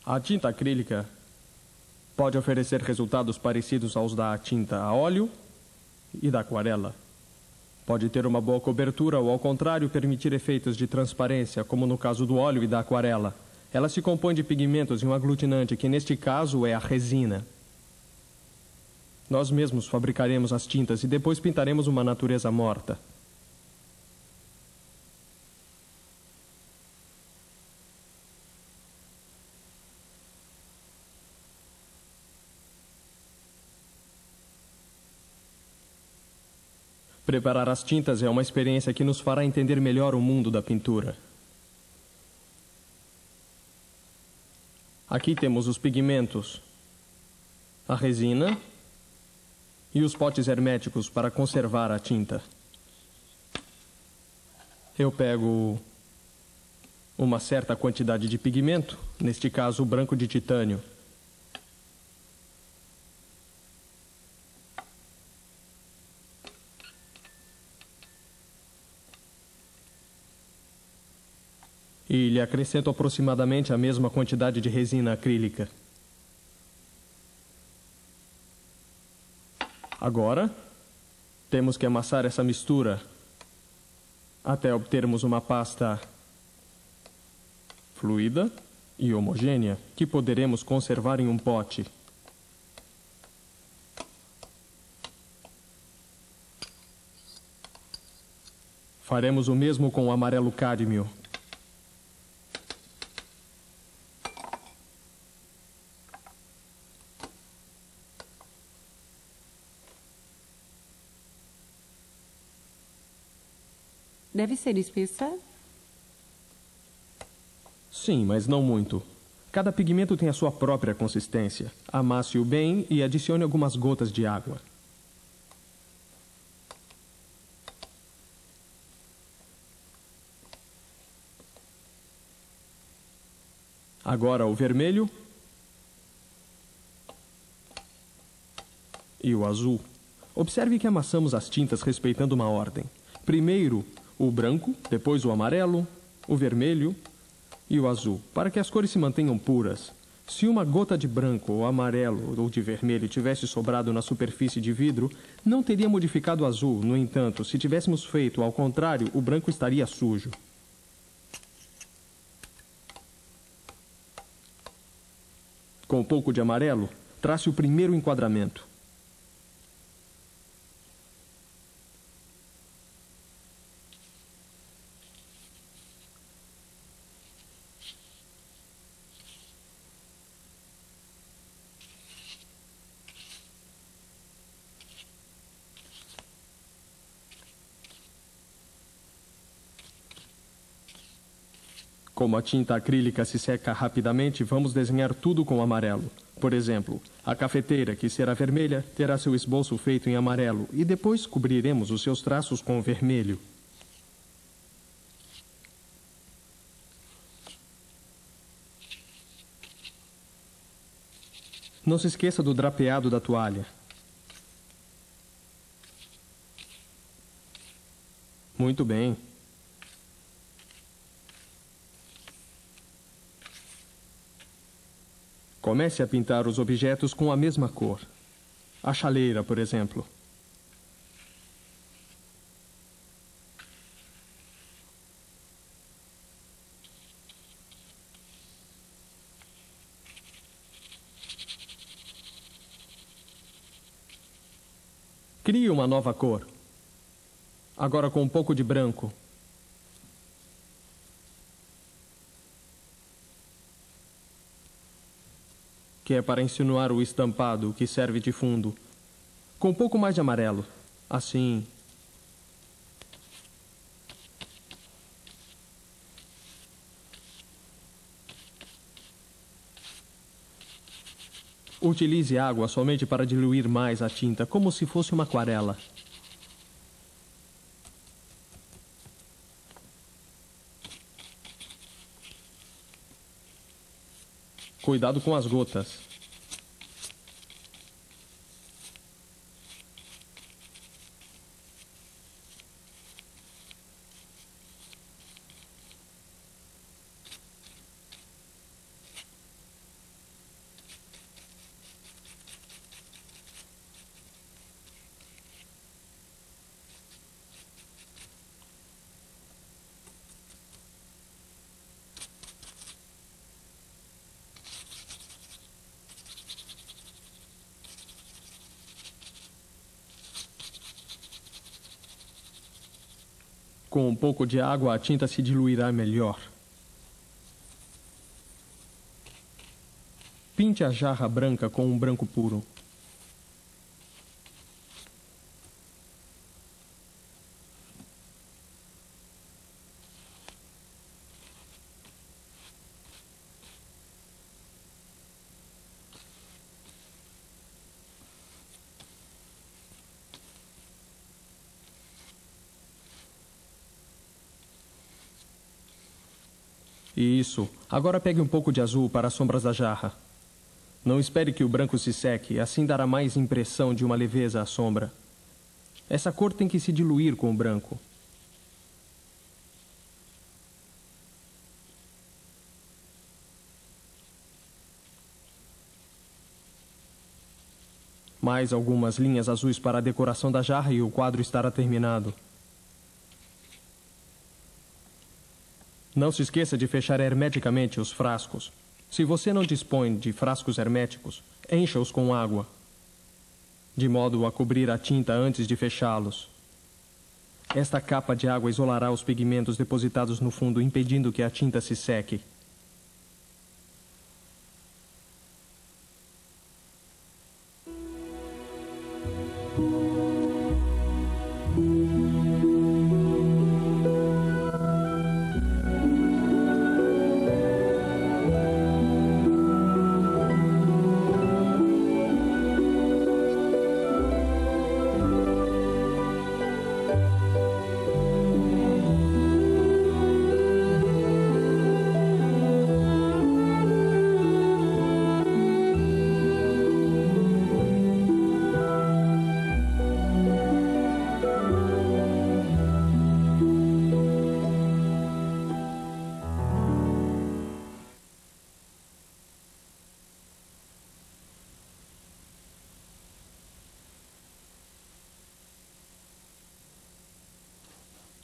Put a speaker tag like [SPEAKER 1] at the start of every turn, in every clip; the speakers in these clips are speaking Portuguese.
[SPEAKER 1] A tinta acrílica pode oferecer resultados parecidos aos da tinta a óleo e da aquarela. Pode ter uma boa cobertura ou, ao contrário, permitir efeitos de transparência, como no caso do óleo e da aquarela. Ela se compõe de pigmentos e um aglutinante, que neste caso é a resina. Nós mesmos fabricaremos as tintas e depois pintaremos uma natureza morta. Preparar as tintas é uma experiência que nos fará entender melhor o mundo da pintura. Aqui temos os pigmentos, a resina e os potes herméticos para conservar a tinta. Eu pego uma certa quantidade de pigmento, neste caso o branco de titânio. E lhe acrescento aproximadamente a mesma quantidade de resina acrílica. Agora, temos que amassar essa mistura até obtermos uma pasta fluida e homogênea que poderemos conservar em um pote. Faremos o mesmo com o amarelo cádmio.
[SPEAKER 2] Deve ser espessa?
[SPEAKER 1] Sim, mas não muito. Cada pigmento tem a sua própria consistência. Amasse-o bem e adicione algumas gotas de água. Agora o vermelho e o azul. Observe que amassamos as tintas respeitando uma ordem. Primeiro o branco, depois o amarelo, o vermelho e o azul, para que as cores se mantenham puras. Se uma gota de branco ou amarelo ou de vermelho tivesse sobrado na superfície de vidro, não teria modificado o azul. No entanto, se tivéssemos feito ao contrário, o branco estaria sujo. Com um pouco de amarelo, trace o primeiro enquadramento. Como a tinta acrílica se seca rapidamente, vamos desenhar tudo com amarelo. Por exemplo, a cafeteira, que será vermelha, terá seu esboço feito em amarelo e depois cobriremos os seus traços com vermelho. Não se esqueça do drapeado da toalha. Muito bem. Comece a pintar os objetos com a mesma cor. A chaleira, por exemplo. Crie uma nova cor. Agora com um pouco de branco. Que é para insinuar o estampado, que serve de fundo. Com um pouco mais de amarelo. Assim. Utilize água somente para diluir mais a tinta, como se fosse uma aquarela. Cuidado com as gotas. Com um pouco de água, a tinta se diluirá melhor. Pinte a jarra branca com um branco puro. Isso. Agora pegue um pouco de azul para as sombras da jarra. Não espere que o branco se seque, assim dará mais impressão de uma leveza à sombra. Essa cor tem que se diluir com o branco. Mais algumas linhas azuis para a decoração da jarra e o quadro estará terminado. Não se esqueça de fechar hermeticamente os frascos. Se você não dispõe de frascos herméticos, encha-os com água, de modo a cobrir a tinta antes de fechá-los. Esta capa de água isolará os pigmentos depositados no fundo, impedindo que a tinta se seque.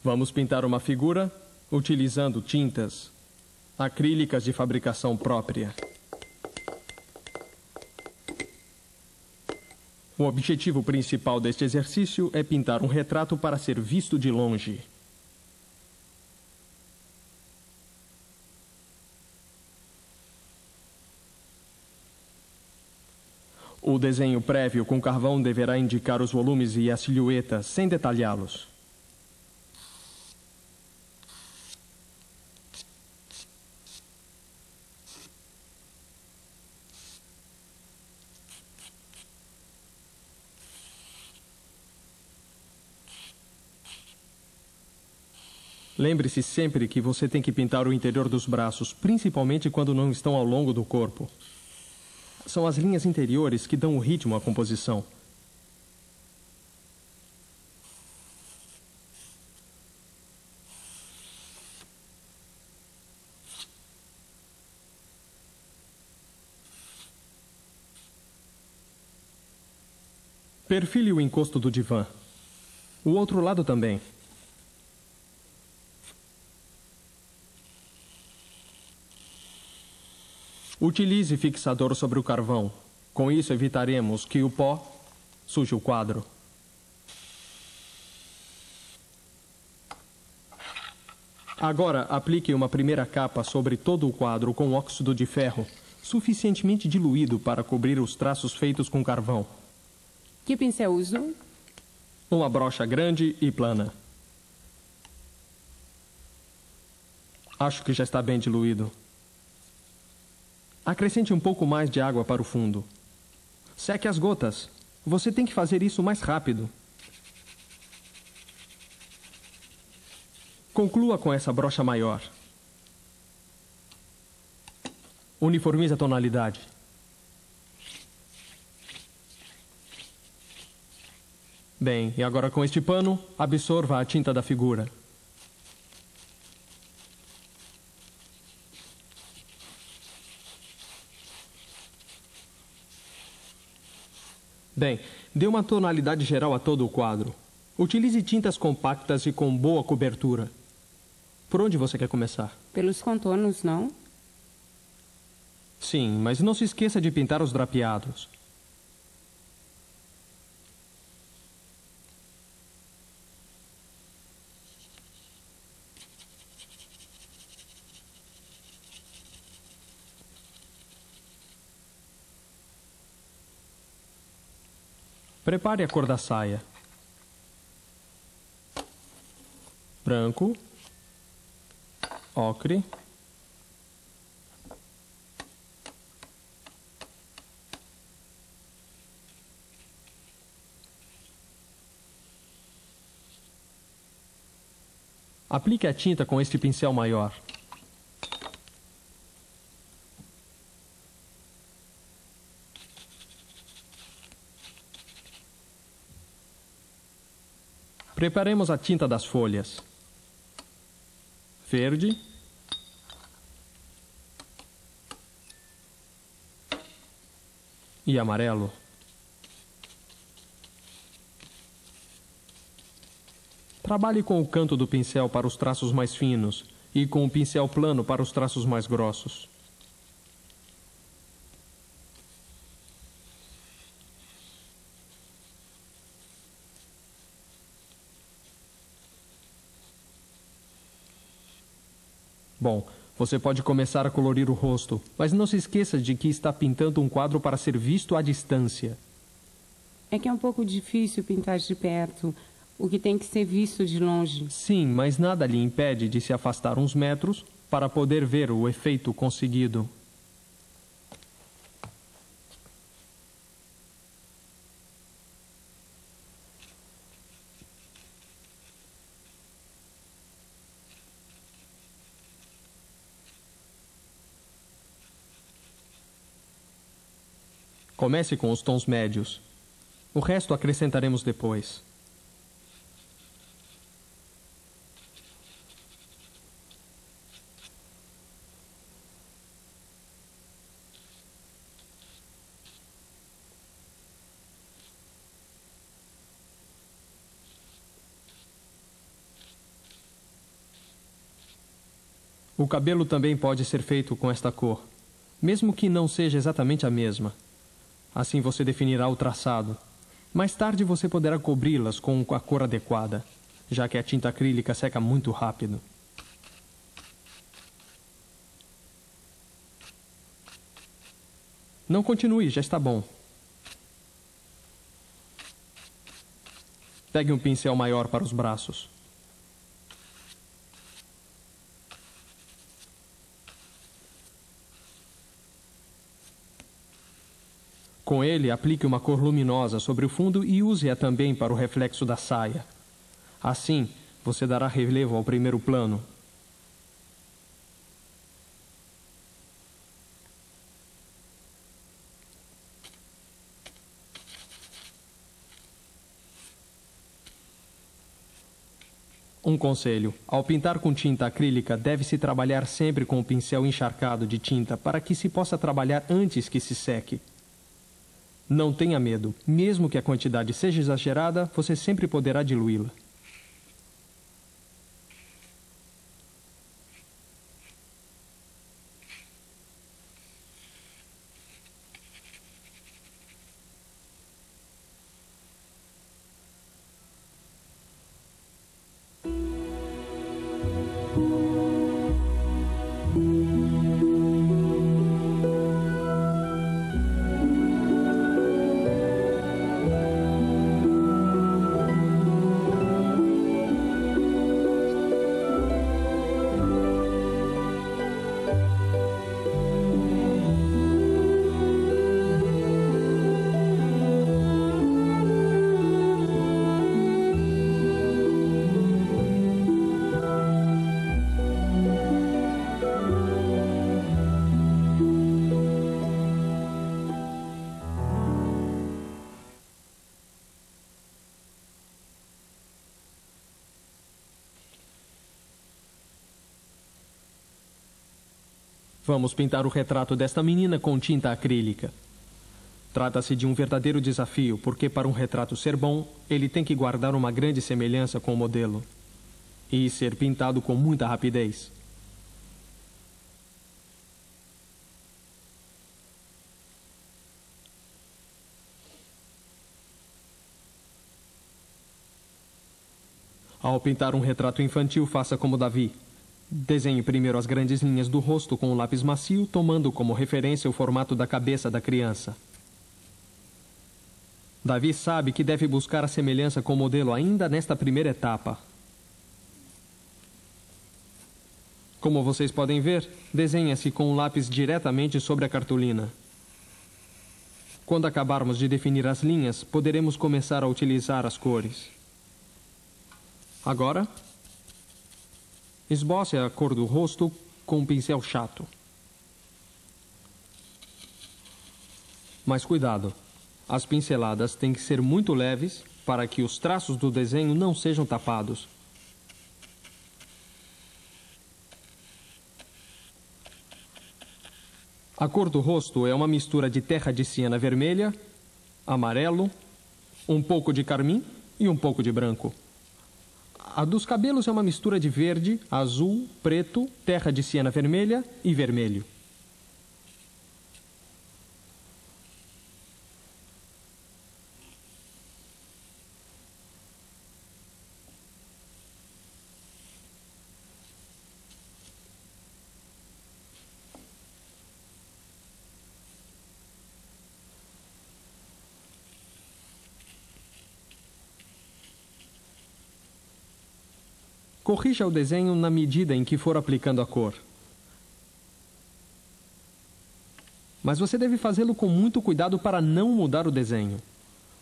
[SPEAKER 1] Vamos pintar uma figura utilizando tintas acrílicas de fabricação própria. O objetivo principal deste exercício é pintar um retrato para ser visto de longe. O desenho prévio com carvão deverá indicar os volumes e a silhueta, sem detalhá-los. Lembre-se sempre que você tem que pintar o interior dos braços, principalmente quando não estão ao longo do corpo. São as linhas interiores que dão o ritmo à composição. Perfile o encosto do divã. O outro lado também. Utilize fixador sobre o carvão. Com isso, evitaremos que o pó suje o quadro. Agora, aplique uma primeira capa sobre todo o quadro com óxido de ferro, suficientemente diluído para cobrir os traços feitos com carvão.
[SPEAKER 2] Que pincel uso?
[SPEAKER 1] Uma brocha grande e plana. Acho que já está bem diluído. Acrescente um pouco mais de água para o fundo. Seque as gotas. Você tem que fazer isso mais rápido. Conclua com essa brocha maior. Uniformize a tonalidade. Bem, e agora com este pano, absorva a tinta da figura. Bem, dê uma tonalidade geral a todo o quadro. Utilize tintas compactas e com boa cobertura. Por onde você quer começar?
[SPEAKER 2] Pelos contornos, não?
[SPEAKER 1] Sim, mas não se esqueça de pintar os drapeados. Prepare a cor da saia. Branco, ocre, aplique a tinta com este pincel maior. Preparemos a tinta das folhas. Verde, e amarelo. Trabalhe com o canto do pincel para os traços mais finos e com o pincel plano para os traços mais grossos. Bom, você pode começar a colorir o rosto, mas não se esqueça de que está pintando um quadro para ser visto à distância.
[SPEAKER 2] É que é um pouco difícil pintar de perto, o que tem que ser visto de longe.
[SPEAKER 1] Sim, mas nada lhe impede de se afastar uns metros para poder ver o efeito conseguido. Comece com os tons médios. O resto acrescentaremos depois. O cabelo também pode ser feito com esta cor, mesmo que não seja exatamente a mesma. Assim você definirá o traçado. Mais tarde você poderá cobri-las com a cor adequada, já que a tinta acrílica seca muito rápido. Não continue, já está bom. Pegue um pincel maior para os braços. Com ele, aplique uma cor luminosa sobre o fundo e use-a também para o reflexo da saia. Assim, você dará relevo ao primeiro plano. Um conselho: ao pintar com tinta acrílica, deve-se trabalhar sempre com o pincel encharcado de tinta para que se possa trabalhar antes que se seque. Não tenha medo. Mesmo que a quantidade seja exagerada, você sempre poderá diluí-la. Vamos pintar o retrato desta menina com tinta acrílica. Trata-se de um verdadeiro desafio, porque para um retrato ser bom, ele tem que guardar uma grande semelhança com o modelo e ser pintado com muita rapidez. Ao pintar um retrato infantil, faça como Davi. Desenhe primeiro as grandes linhas do rosto com um lápis macio, tomando como referência o formato da cabeça da criança. Davi sabe que deve buscar a semelhança com o modelo ainda nesta primeira etapa. Como vocês podem ver, desenha-se com o lápis diretamente sobre a cartolina. Quando acabarmos de definir as linhas, poderemos começar a utilizar as cores. Agora, esboce a cor do rosto com um pincel chato. Mas cuidado, as pinceladas têm que ser muito leves para que os traços do desenho não sejam tapados. A cor do rosto é uma mistura de terra de siena vermelha, amarelo, um pouco de carmim e um pouco de branco. A dos cabelos é uma mistura de verde, azul, preto, terra de siena vermelha e vermelho. Corrija o desenho na medida em que for aplicando a cor. Mas você deve fazê-lo com muito cuidado para não mudar o desenho.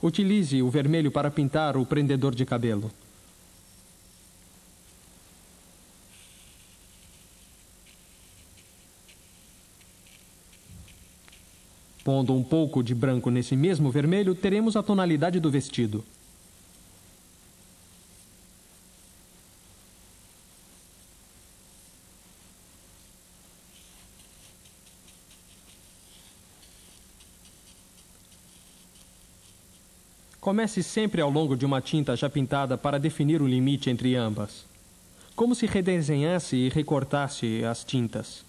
[SPEAKER 1] Utilize o vermelho para pintar o prendedor de cabelo. Pondo um pouco de branco nesse mesmo vermelho, teremos a tonalidade do vestido. Comece sempre ao longo de uma tinta já pintada para definir o limite entre ambas. Como se redesenhasse e recortasse as tintas.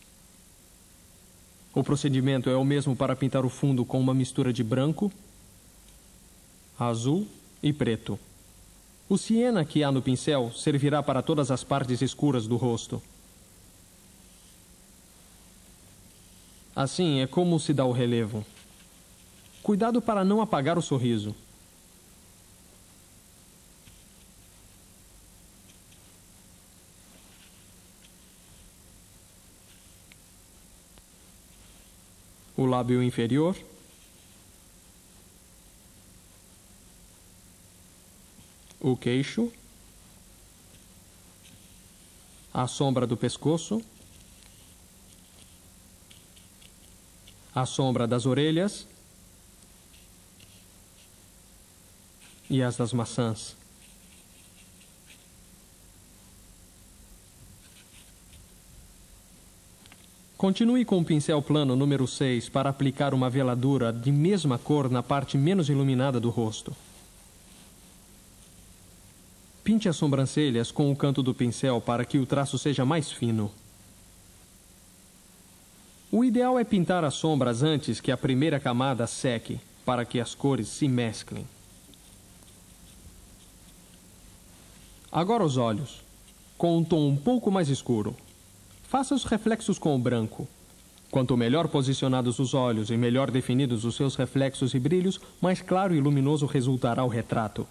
[SPEAKER 1] O procedimento é o mesmo para pintar o fundo com uma mistura de branco, azul e preto. O siena que há no pincel servirá para todas as partes escuras do rosto. Assim é como se dá o relevo. Cuidado para não apagar o sorriso. O lábio inferior, o queixo, a sombra do pescoço, a sombra das orelhas e as das maçãs. Continue com o pincel plano número 6 para aplicar uma veladura de mesma cor na parte menos iluminada do rosto. Pinte as sobrancelhas com o canto do pincel para que o traço seja mais fino. O ideal é pintar as sombras antes que a primeira camada seque, para que as cores se mesclem. Agora os olhos, com um tom um pouco mais escuro. Faça os reflexos com o branco. Quanto melhor posicionados os olhos e melhor definidos os seus reflexos e brilhos, mais claro e luminoso resultará o retrato.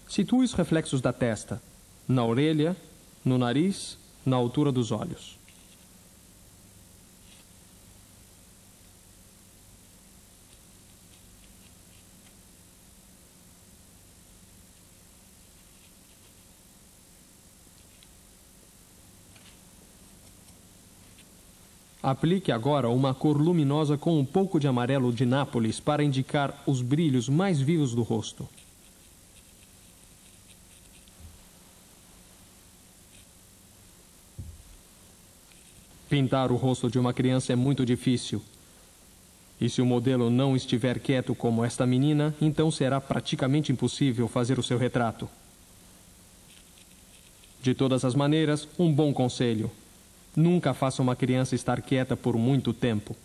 [SPEAKER 1] Situe os reflexos da testa, na orelha, no nariz, na altura dos olhos. Aplique agora uma cor luminosa com um pouco de amarelo de Nápoles para indicar os brilhos mais vivos do rosto. Pintar o rosto de uma criança é muito difícil. E se o modelo não estiver quieto como esta menina, então será praticamente impossível fazer o seu retrato. De todas as maneiras, um bom conselho. Nunca faça uma criança estar quieta por muito tempo.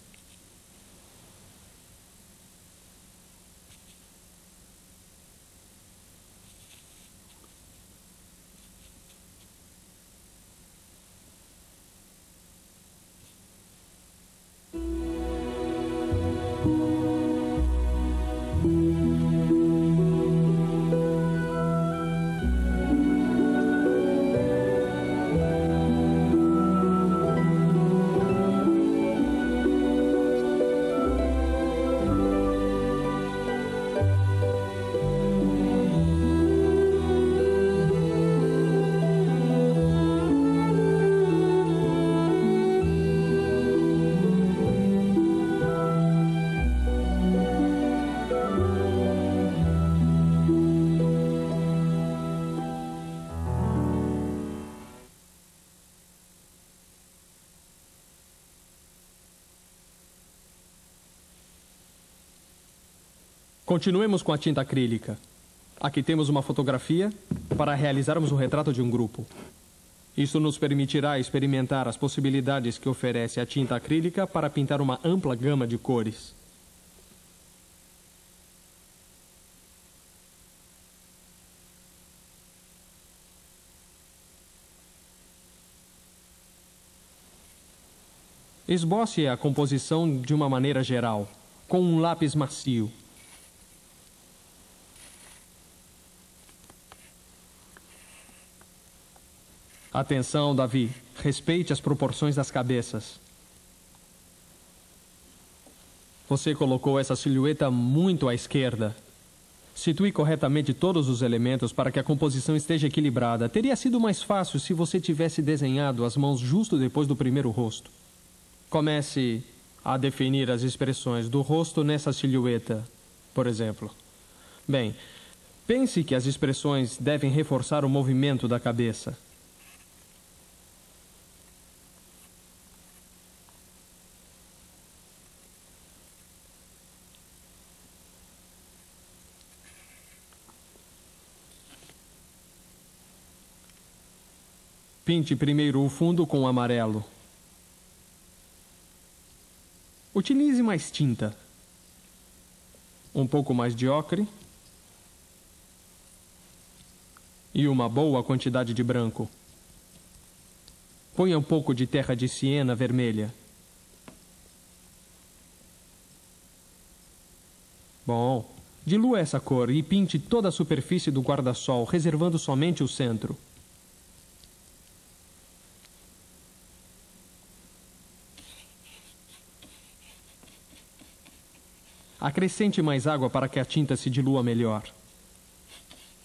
[SPEAKER 1] Continuemos com a tinta acrílica. Aqui temos uma fotografia para realizarmos um retrato de um grupo. Isso nos permitirá experimentar as possibilidades que oferece a tinta acrílica para pintar uma ampla gama de cores. Esboce a composição de uma maneira geral, com um lápis macio. Atenção, Davi. Respeite as proporções das cabeças. Você colocou essa silhueta muito à esquerda. Situe corretamente todos os elementos para que a composição esteja equilibrada. Teria sido mais fácil se você tivesse desenhado as mãos justo depois do primeiro rosto. Comece a definir as expressões do rosto nessa silhueta, por exemplo. Bem, pense que as expressões devem reforçar o movimento da cabeça. Pinte primeiro o fundo com amarelo. Utilize mais tinta. Um pouco mais de ocre. E uma boa quantidade de branco. Ponha um pouco de terra de siena vermelha. Bom, dilua essa cor e pinte toda a superfície do guarda-sol, reservando somente o centro. Acrescente mais água para que a tinta se dilua melhor.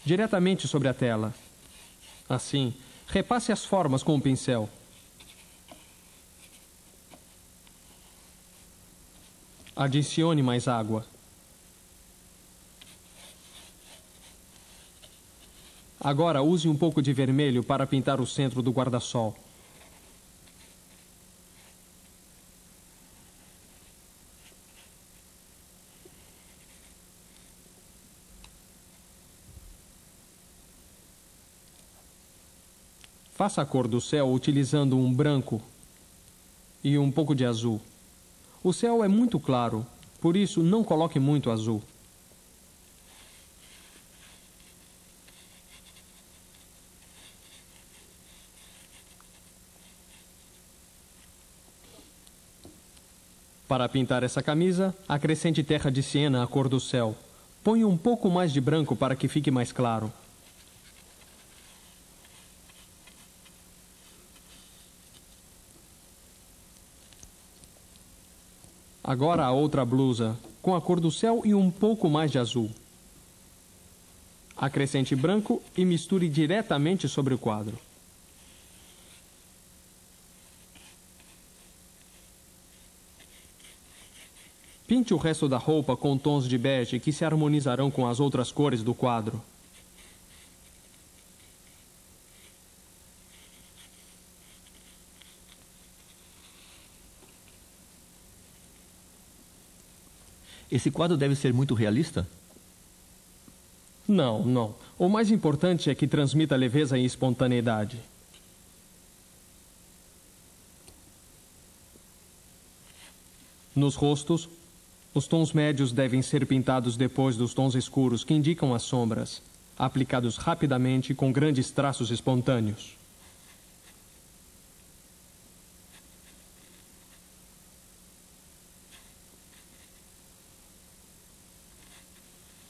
[SPEAKER 1] Diretamente sobre a tela. Assim, repasse as formas com o pincel. Adicione mais água. Agora use um pouco de vermelho para pintar o centro do guarda-sol. Faça a cor do céu utilizando um branco e um pouco de azul. O céu é muito claro, por isso não coloque muito azul. Para pintar essa camisa, acrescente terra de siena à cor do céu. Ponha um pouco mais de branco para que fique mais claro. Agora a outra blusa, com a cor do céu e um pouco mais de azul. Acrescente branco e misture diretamente sobre o quadro. Pinte o resto da roupa com tons de bege que se harmonizarão com as outras cores do quadro.
[SPEAKER 3] Esse quadro deve ser muito realista?
[SPEAKER 1] Não, não. O mais importante é que transmita leveza e espontaneidade. Nos rostos, os tons médios devem ser pintados depois dos tons escuros que indicam as sombras, aplicados rapidamente com grandes traços espontâneos.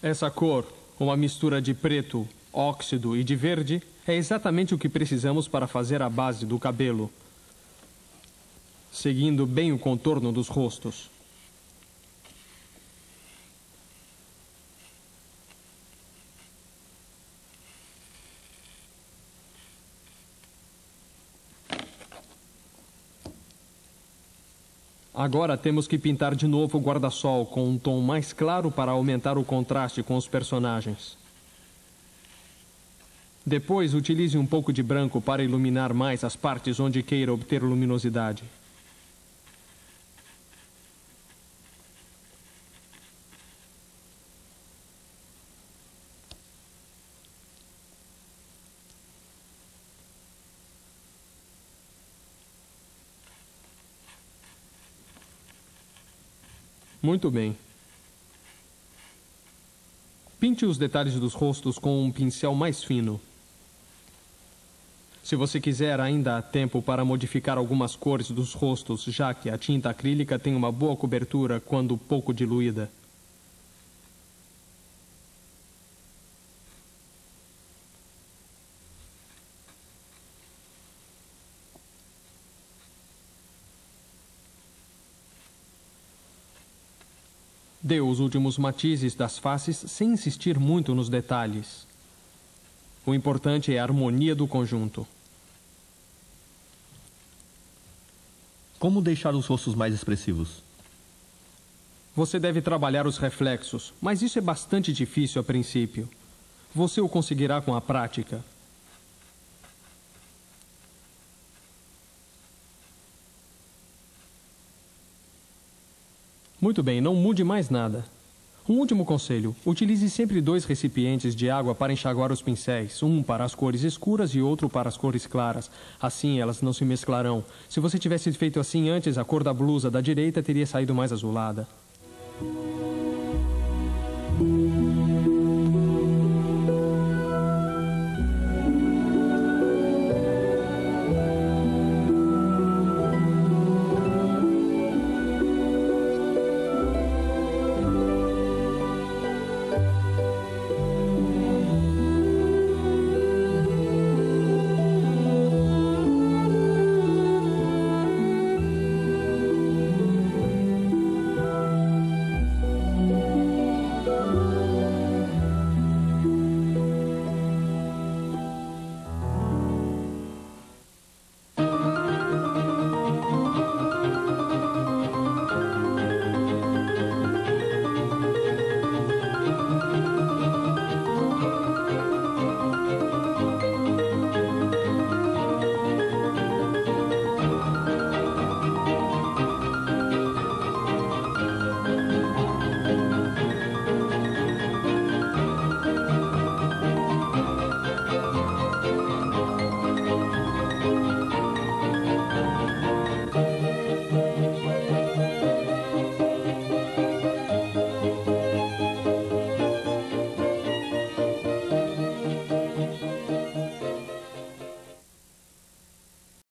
[SPEAKER 1] Essa cor, uma mistura de preto, óxido e de verde, é exatamente o que precisamos para fazer a base do cabelo, seguindo bem o contorno dos rostos. Agora temos que pintar de novo o guarda-sol com um tom mais claro para aumentar o contraste com os personagens. Depois, utilize um pouco de branco para iluminar mais as partes onde queira obter luminosidade. Muito bem. Pinte os detalhes dos rostos com um pincel mais fino. Se você quiser, ainda há tempo para modificar algumas cores dos rostos, já que a tinta acrílica tem uma boa cobertura quando pouco diluída. Dê os últimos matizes das faces sem insistir muito nos detalhes. O importante é a harmonia do conjunto.
[SPEAKER 3] Como deixar os rostos mais expressivos?
[SPEAKER 1] Você deve trabalhar os reflexos, mas isso é bastante difícil a princípio. Você o conseguirá com a prática. Muito bem, não mude mais nada. Um último conselho. Utilize sempre 2 recipientes de água para enxaguar os pincéis. Um para as cores escuras e outro para as cores claras. Assim elas não se mesclarão. Se você tivesse feito assim antes, a cor da blusa da direita teria saído mais azulada.